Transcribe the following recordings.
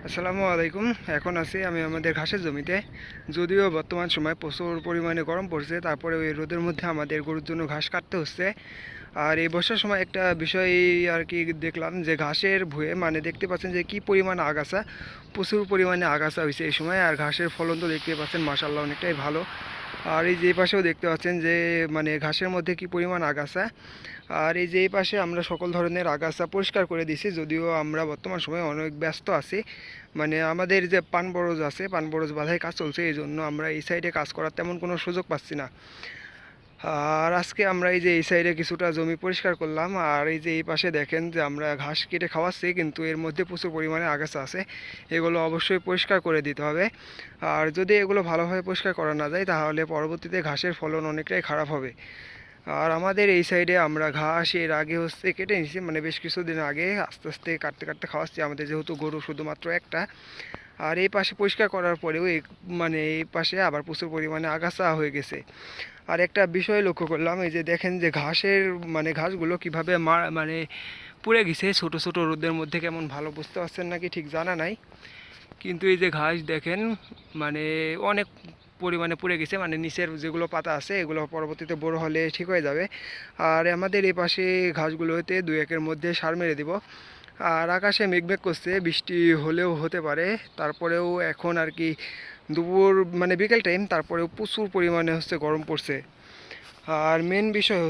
আসসালামু আলাইকুম। এখন আছি আমি আমাদের ঘাসের জমিতে। যদিও বর্তমান সময় প্রচুর পরিমাণে গরম পড়ছে, তারপরে ওই রোদের মধ্যে আমাদের গরুর জন্য ঘাস কাটতে হচ্ছে। আর এই বর্ষার সময় একটা বিষয় আর কি দেখলাম যে ঘাসের ভুঁয়ে মানে দেখতে পাচ্ছেন যে কি পরিমাণ আগাছা, প্রচুর পরিমাণে আগাছা হয়েছে এই সময়। আর ঘাসের ফলন তো দেখতে পাচ্ছেন মাশাআল্লাহ অনেকটাই ভালো। আর এই যে পাশেও দেখতে পাচ্ছেন যে মানে ঘাসের মধ্যে কি পরিমাণ আগাছা। আর এই যে এই পাশে আমরা সকল ধরনের আগাছা পরিষ্কার করে দিছি, যদিও আমরা বর্তমান সময়ে অনেক ব্যস্ত আছি। মানে আমাদের যে পান বরজ আছে, পান বরজ বাঁধাই কাজ চলছে, এই জন্য আমরা এই সাইডে কাজ করার তেমন কোনো সুযোগ পাচ্ছি না। আর আজকে আমরা এই যে এই সাইডে কিছুটা জমি পরিষ্কার করলাম। আর এই যে এই পাশে দেখেন যে আমরা ঘাস কেটে খাওয়াচ্ছি, কিন্তু এর মধ্যে প্রচুর পরিমাণে আগাছা আছে। এগুলো অবশ্যই পরিষ্কার করে দিতে হবে। আর যদি এগুলো ভালোভাবে পরিষ্কার করা না যায়, তাহলে পরবর্তীতে ঘাসের ফলন অনেকটাই খারাপ হবে। আর আমাদের এই সাইডে আমরা ঘাস এর আগে কেটে নিয়েছি, মানে বেশ কিছুদিন আগে আস্তে আস্তে কাটতে কাটতে খাওয়াচ্ছি, আমাদের যেহেতু গরু শুধুমাত্র একটা। আর এই পাশে পরিষ্কার করার পরেও মানে এই পাশে আবার প্রচুর পরিমাণে আগাছা হয়ে গেছে। আর একটা বিষয় লক্ষ্য করলাম, এই যে দেখেন যে ঘাসের মানে ঘাসগুলো কীভাবে মানে পুড়ে গেছে ছোট ছোট রোদের মধ্যে, কেমন ভালো বুঝতে পারছেন নাকি ঠিক জানা নাই। কিন্তু এই যে ঘাস দেখেন মানে অনেক পরিমাণে পুড়ে গেছে, মানে নিচের যেগুলো পাতা আছে এগুলো পরবর্তীতে বড় হলে ঠিক হয়ে যাবে। আর আমাদের এই পাশে ঘাসগুলোতে দু একের মধ্যে সার মেরে দিব। আর আকাশে মেঘ করছে, বৃষ্টি হলেও হতে পারে। তারপরেও এখন আর কি দুপুর মানে বিকেল টাইম, তারপরেও প্রচুর পরিমাণে গরম পড়ছে। আর মেন বিষয়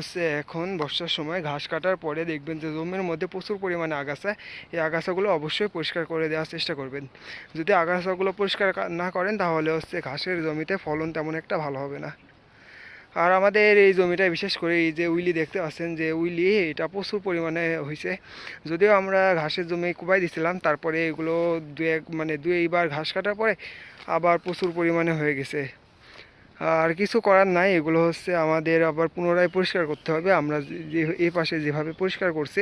এখন বর্ষার সময় ঘাস কাটার পরে দেখবেন যে জমির মধ্যে প্রচুর পরিমাণে আগাছা। এই আগাছাগুলো অবশ্যই পরিষ্কার করে দেওয়ার চেষ্টা করবেন। যদি আগাছাগুলো পরিষ্কার না করেন, তাহলে ঘাসের জমিতে ফলন তেমন একটা ভালো হবে না। আর আমাদের এই জমিটায় বিশেষ করে এই যে উইলি দেখতে পাচ্ছেন, যে উইলি এটা প্রচুর পরিমাণে হয়েছে। যদিও আমরা ঘাসের জমি কুবাই দিছিলাম, তারপরে এগুলো দুইবার ঘাস কাটার পরে আবার প্রচুর পরিমাণে হয়ে গেছে। আর কিছু করার নাই, এগুলো আমাদের আবার পুনরায় পরিষ্কার করতে হবে। আমরা যে এই পাশে যেভাবে পরিষ্কার করছি,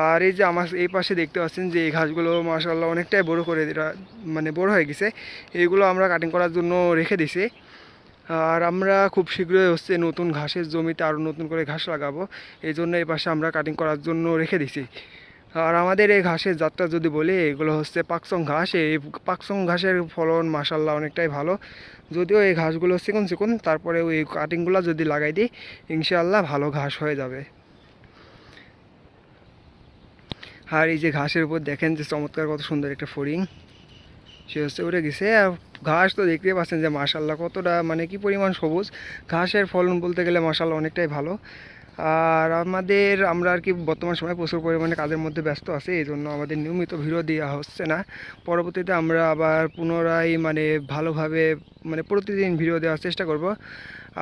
আর এই যে আমার এই পাশে দেখতে পাচ্ছেন যে এই ঘাসগুলো মাশাআল্লাহ অনেকটাই বড় করে মানে বড় হয়ে গেছে। এইগুলো আমরা কাটিং করার জন্য রেখে দিছি। আর আমরা খুব শীঘ্রই নতুন ঘাসের জমিতে আরও নতুন করে ঘাস লাগাবো, এই জন্য এই পাশে আমরা কাটিং করার জন্য রেখে দিছি। আর আমাদের এই ঘাসের জাতটা যদি বলি, এগুলো পাকসং ঘাস। এই পাকসং ঘাসের ফলন মাশাআল্লাহ অনেকটাই ভালো। যদিও এই ঘাসগুলো চিকন চিকন, তারপরে ওই কাটিংগুলো যদি লাগাই দিই, ইনশাআল্লাহ ভালো ঘাস হয়ে যাবে। আর এই যে ঘাসের উপর দেখেন যে চমৎকার কত সুন্দর একটা ফড়িং, সে উড়ে গেছে। আর ঘাস তো দেখতে পাচ্ছেন যে মাশাআল্লাহ কতটা মানে কি পরিমাণ সবুজ। ঘাসের ফলন বলতে গেলে মাশাআল্লাহ অনেকটাই ভালো। আর আমরা আর কি বর্তমান সময়ে প্রচুর পরিমাণে কাজের মধ্যে ব্যস্ত আছি, এই জন্য আমাদের নিয়মিত ভিডিও দেওয়া হচ্ছে না। পরবর্তীতে আমরা আবার পুনরায় মানে ভালোভাবে মানে প্রতিদিন ভিডিও দেওয়ার চেষ্টা করব।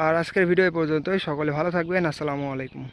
আর আজকের ভিডিও এই পর্যন্তই। সকলে ভালো থাকবেন। আসসালামু আলাইকুম।